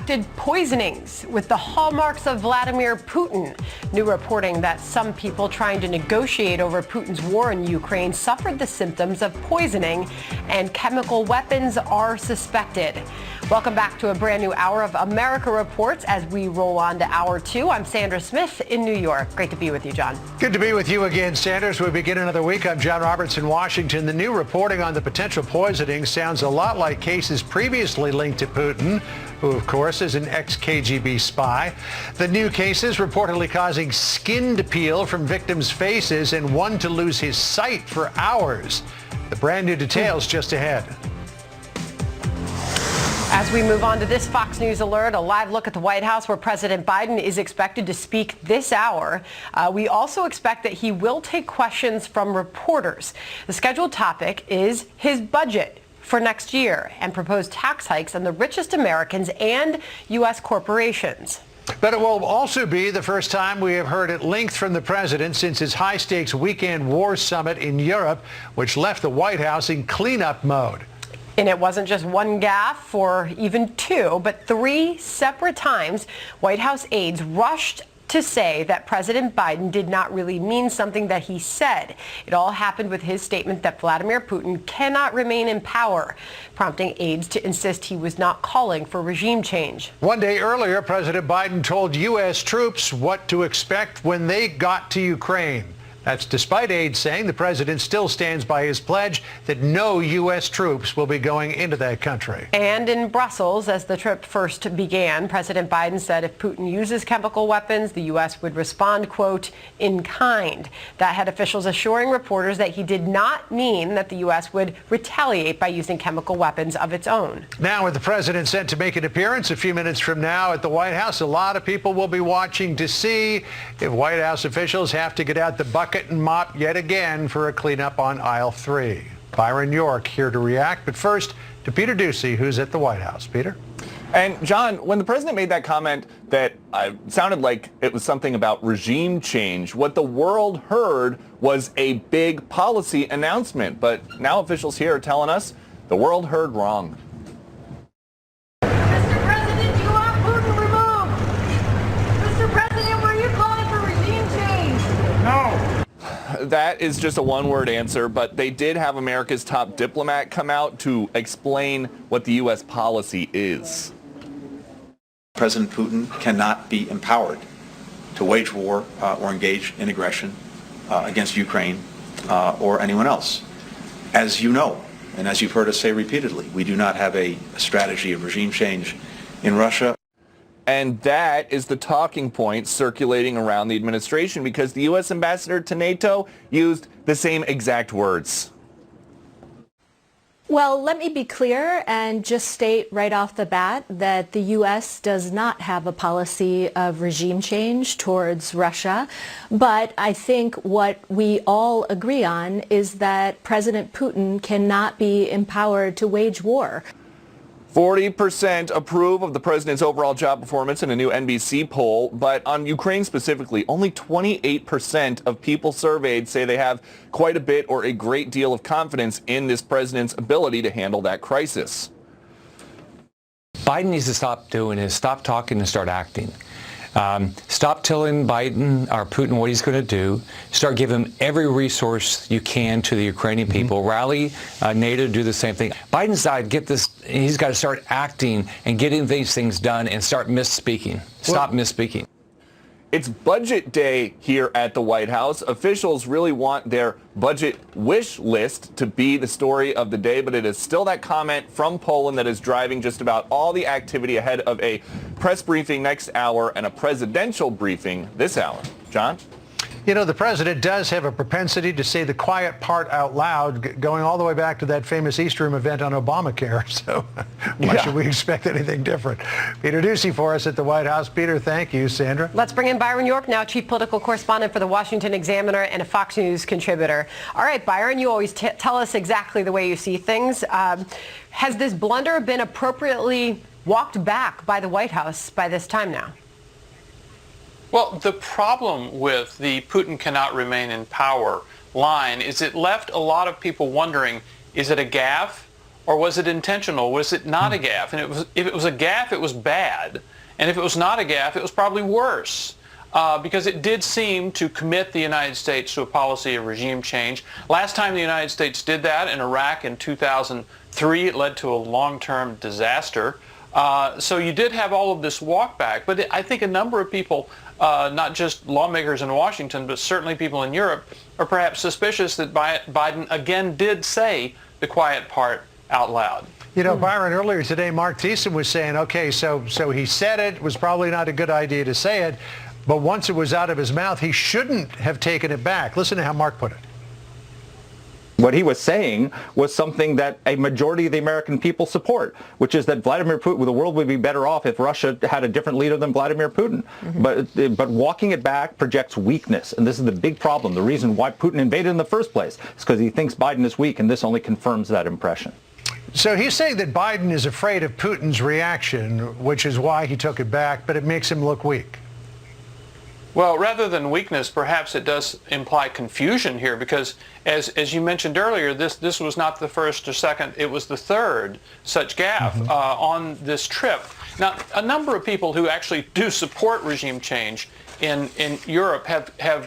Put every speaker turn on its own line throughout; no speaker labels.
suspected poisonings with the hallmarks of Vladimir Putin. New reporting that some people trying to negotiate over Putin's war in Ukraine suffered the symptoms of poisoning, and chemical weapons are suspected. Welcome back to a brand new hour of America Reports as we roll on to hour two. I'm Sandra Smith in New York. Great to be with you, John.
Good to be with you again, Sandra. As we begin another week, I'm John Roberts in Washington. The new reporting on the potential poisoning sounds a lot like cases previously linked to Putin, who, of course, is an ex-KGB spy. The new cases reportedly causing skin to peel from victims' faces and one to lose his sight for hours. The brand new details just ahead.
As we move on to this Fox News alert, a live look at the White House where President Biden is expected to speak this hour. We also expect that he will take questions from reporters. The scheduled topic is his budget for next year and proposed tax hikes on the richest Americans and U.S. corporations.
But it will also be the first time we have heard at length from the president since his high-stakes weekend war summit in Europe, which left the White House in cleanup mode.
And it wasn't just one gaffe or even two, but three separate times White House aides rushed to say that President Biden did not really mean something that he said. It all happened with his statement that Vladimir Putin cannot remain in power, prompting aides to insist he was not calling for regime change.
One day earlier, President Biden told U.S. troops what to expect when they got to Ukraine. That's despite aides saying the president still stands by his pledge that no U.S. troops will be going into that country.
And in Brussels, as the trip first began, President Biden said if Putin uses chemical weapons, the U.S. would respond, quote, in kind. That had officials assuring reporters that he did not mean that the U.S. would retaliate by using chemical weapons of its own.
Now, with the president set to make an appearance a few minutes from now at the White House, a lot of people will be watching to see if White House officials have to get out the bucket and mop yet again for a cleanup on aisle 3. Byron York here to react, but first to Peter Doocy, who's at the White House. Peter?
And John, when the president made that comment that sounded like it was something about regime change, what the world heard was a big policy announcement. But now officials here are telling us the world heard wrong.
Mr. President, do you want Putin removed? Mr. President, were you calling for regime change?
No.
That is just a one-word answer, but they did have America's top diplomat come out to explain what the U.S. policy is.
President Putin cannot be empowered to wage war or engage in aggression against Ukraine or anyone else. As you know, and as you've heard us say repeatedly, we do not have a strategy of regime change in Russia.
And that is the talking point circulating around the administration because the U.S. ambassador to NATO used the same exact words.
Well, let me be clear and just state right off the bat that the U.S. does not have a policy of regime change towards Russia. But I think what we all agree on is that President Putin cannot be empowered to wage war.
40% approve of the president's overall job performance in a new NBC poll, but on Ukraine specifically, only 28% of people surveyed say they have quite a bit or a great deal of confidence in this president's ability to handle that crisis.
Biden needs to stop doing this, stop talking and start acting. Stop telling Biden or Putin what he's going to do. Start giving him every resource you can to the Ukrainian people. Rally NATO to do the same thing. Biden's got to get this. He's got to start acting and getting these things done and start misspeaking. Stop misspeaking.
It's budget day here at the White House. Officials really want their budget wish list to be the story of the day, but it is still that comment from Poland that is driving just about all the activity ahead of a press briefing next hour and a presidential briefing this hour. John?
You know, the president does have a propensity to say the quiet part out loud, going all the way back to that famous East Room event on Obamacare. So why should we expect anything different? Peter Doocy for us at the White House. Peter, thank you. Sandra?
Let's bring in Byron York now, chief political correspondent for the Washington Examiner and a Fox News contributor. All right, Byron, you always tell us exactly the way you see things. Has this blunder been appropriately walked back by the White House by this time now?
Well, the problem with the Putin cannot remain in power line is it left a lot of people wondering, is it a gaffe or was it intentional? Was it not a gaffe? And if it was a gaffe, it was bad. And if it was not a gaffe, it was probably worse. Because it did seem to commit the United States to a policy of regime change. Last time the United States did that in Iraq in 2003, it led to a long-term disaster. So you did have all of this walk back. But I think a number of people, not just lawmakers in Washington, but certainly people in Europe, are perhaps suspicious that Biden again did say the quiet part out loud.
You know, Byron, earlier today, Mark Thiessen was saying, okay, so he said it was probably not a good idea to say it. But once it was out of his mouth, he shouldn't have taken it back. Listen to how Mark put it.
What he was saying was something that a majority of the American people support, which is that Vladimir Putin, the world would be better off if Russia had a different leader than Vladimir Putin. But walking it back projects weakness, and this is the big problem. The reason why Putin invaded in the first place is because he thinks Biden is weak, and this only confirms that impression.
So he's saying that Biden is afraid of Putin's reaction, which is why he took it back, but it makes him look weak.
Well, rather than weakness, perhaps it does imply confusion here, because as you mentioned earlier, this was not the first or second, it was the third such gaffe on this trip. Now, a number of people who actually do support regime change in Europe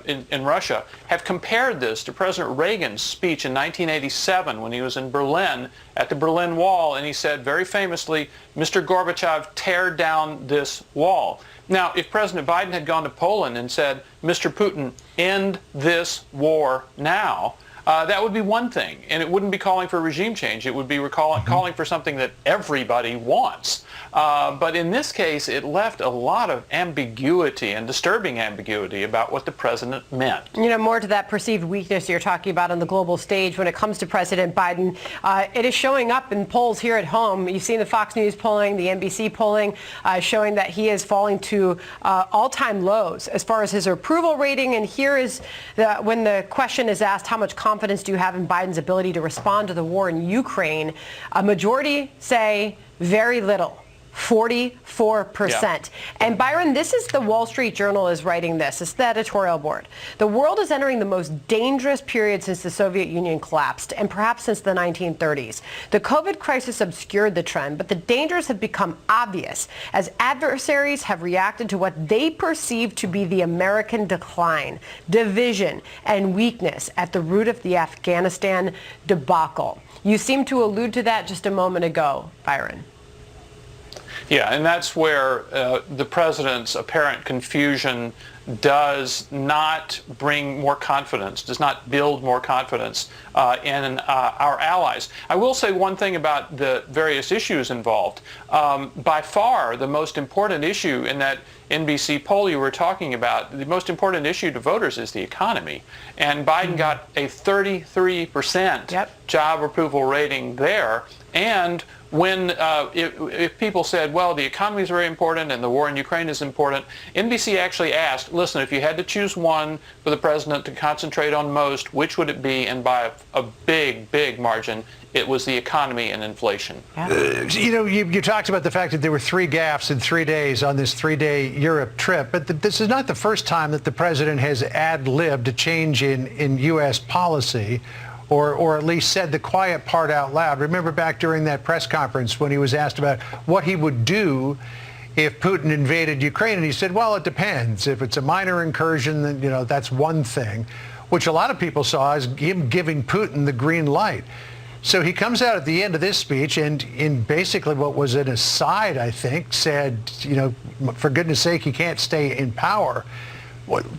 in Russia have compared this to President Reagan's speech in 1987 when he was in Berlin at the Berlin Wall, and he said very famously, "Mr. Gorbachev, tear down this wall." Now, if President Biden had gone to Poland and said, "Mr. Putin, end this war now," that would be one thing, and it wouldn't be calling for regime change. It would be calling for something that everybody wants. But in this case, it left a lot of ambiguity and disturbing ambiguity about what the president meant.
You know, more to that perceived weakness you're talking about on the global stage when it comes to President Biden, it is showing up in polls here at home. You've seen the Fox News polling, the NBC polling, showing that he is falling to all-time lows as far as his approval rating. And here is when the question is asked, how much confidence do you have in Biden's ability to respond to the war in Ukraine? A majority say very little. 44%. Yeah. And Byron, this is the Wall Street Journal is writing this. It's the editorial board. The world is entering the most dangerous period since the Soviet Union collapsed, and perhaps since the 1930s. The COVID crisis obscured the trend, but the dangers have become obvious as adversaries have reacted to what they perceive to be the American decline, division, and weakness at the root of the Afghanistan debacle. You seem to allude to that just a moment ago, Byron.
Yeah, and that's where the president's apparent confusion does not bring more confidence, does not build more confidence in our allies. I will say one thing about the various issues involved. By far, the most important issue in that NBC poll you were talking about, the most important issue to voters is the economy. And Biden got a 33% job approval rating there. And when if people said, well, the economy is very important and the war in Ukraine is important, NBC actually asked, listen, if you had to choose one for the president to concentrate on most, which would it be? And by a big, big margin, it was the economy and inflation.
You know, you talked about the fact that there were 3 gaffes in 3 days on this 3-day Europe trip, but this is not the first time that the president has ad-libbed a change in U.S. policy. Or at least said the quiet part out loud. Remember back during that press conference when he was asked about what he would do if Putin invaded Ukraine, and he said, well, it depends. If it's a minor incursion, then, you know, that's one thing, which a lot of people saw as him giving Putin the green light. So he comes out at the end of this speech and in basically what was an aside, I think, said, you know, for goodness sake, he can't stay in power.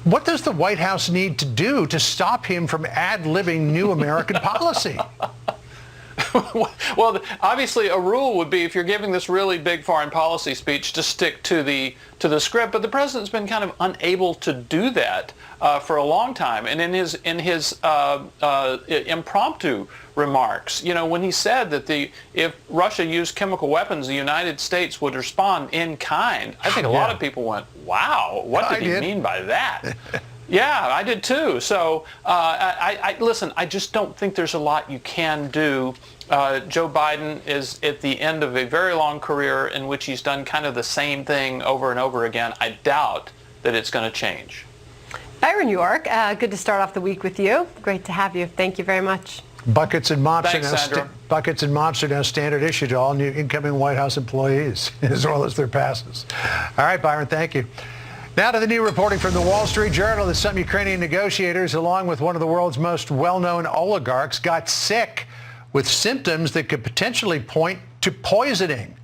What does the White House need to do to stop him from ad-libbing new American policy?
Well, obviously a rule would be if you're giving this really big foreign policy speech to stick to the script, but the president's been kind of unable to do that for a long time. And in his impromptu remarks, you know, when he said that if Russia used chemical weapons, the United States would respond in kind, I think a lot of people went, wow, what did he mean by that? Yeah, I did too. So, listen, I just don't think there's a lot you can do. Joe Biden is at the end of a very long career in which he's done kind of the same thing over and over again. I doubt that it's going to change.
Byron York, good to start off the week with you. Great to have you. Thank you very much.
Buckets and mops
Thanks, Sandra.
buckets and mops are now standard issue to all new incoming White House employees, as well as their passes. All right, Byron, thank you. Now to the new reporting from the Wall Street Journal that some Ukrainian negotiators, along with one of the world's most well-known oligarchs, got sick with symptoms that could potentially point to poisoning.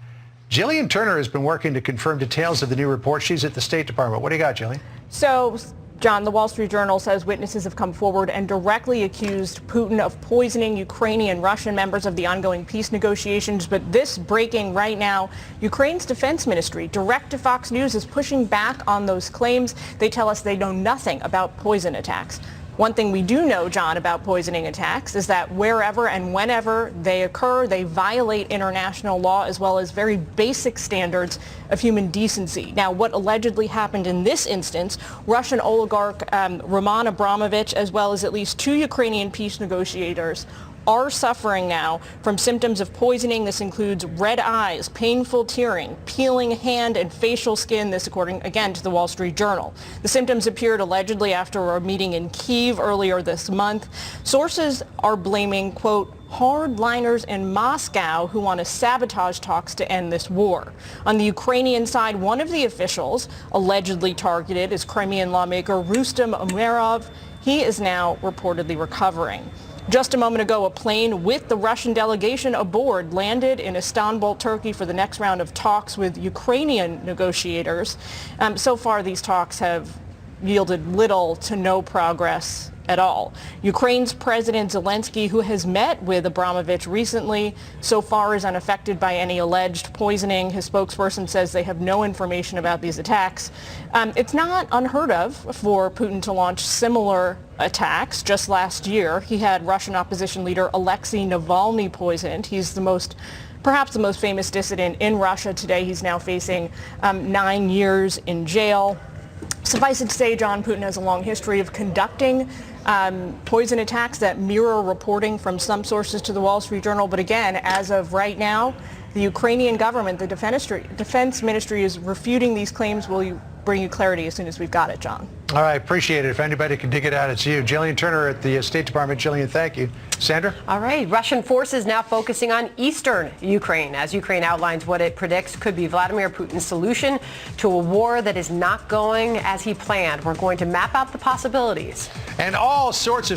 Jillian Turner has been working to confirm details of the new report. She's at the State Department. What do you got, Jillian?
So, John, the Wall Street Journal says witnesses have come forward and directly accused Putin of poisoning Ukrainian and Russian members of the ongoing peace negotiations. But this breaking right now, Ukraine's defense ministry, direct to Fox News, is pushing back on those claims. They tell us they know nothing about poison attacks. One thing we do know, John, about poisoning attacks is that wherever and whenever they occur, they violate international law as well as very basic standards of human decency. Now, what allegedly happened in this instance, Russian oligarch Roman Abramovich, as well as at least 2 Ukrainian peace negotiators, are suffering now from symptoms of poisoning. This includes red eyes, painful tearing, peeling hand and facial skin, this according, again, to the Wall Street Journal. The symptoms appeared allegedly after a meeting in Kyiv earlier this month. Sources are blaming, quote, hardliners in Moscow who want to sabotage talks to end this war. On the Ukrainian side, one of the officials allegedly targeted is Crimean lawmaker Rustem Umerov. He is now reportedly recovering. Just a moment ago, a plane with the Russian delegation aboard landed in Istanbul, Turkey for the next round of talks with Ukrainian negotiators. So far, these talks have yielded little to no progress at all. Ukraine's President Zelensky, who has met with Abramovich recently, so far is unaffected by any alleged poisoning. His spokesperson says they have no information about these attacks. It's not unheard of for Putin to launch similar attacks. Just last year, he had Russian opposition leader Alexei Navalny poisoned. He's perhaps the most famous dissident in Russia today. He's now facing 9 years in jail. Suffice it to say, John, Putin has a long history of conducting poison attacks that mirror reporting from some sources to the Wall Street Journal. But again, as of right now, the Ukrainian government, the defense ministry is refuting these claims. We'll bring you clarity as soon as we've got it, John.
All right, appreciate it. If anybody can dig it out, it's you. Jillian Turner at the State Department. Jillian, thank you. Sandra?
All right, Russian forces now focusing on eastern Ukraine as Ukraine outlines what it predicts could be Vladimir Putin's solution to a war that is not going as he planned. We're going to map out the possibilities.
And all sorts of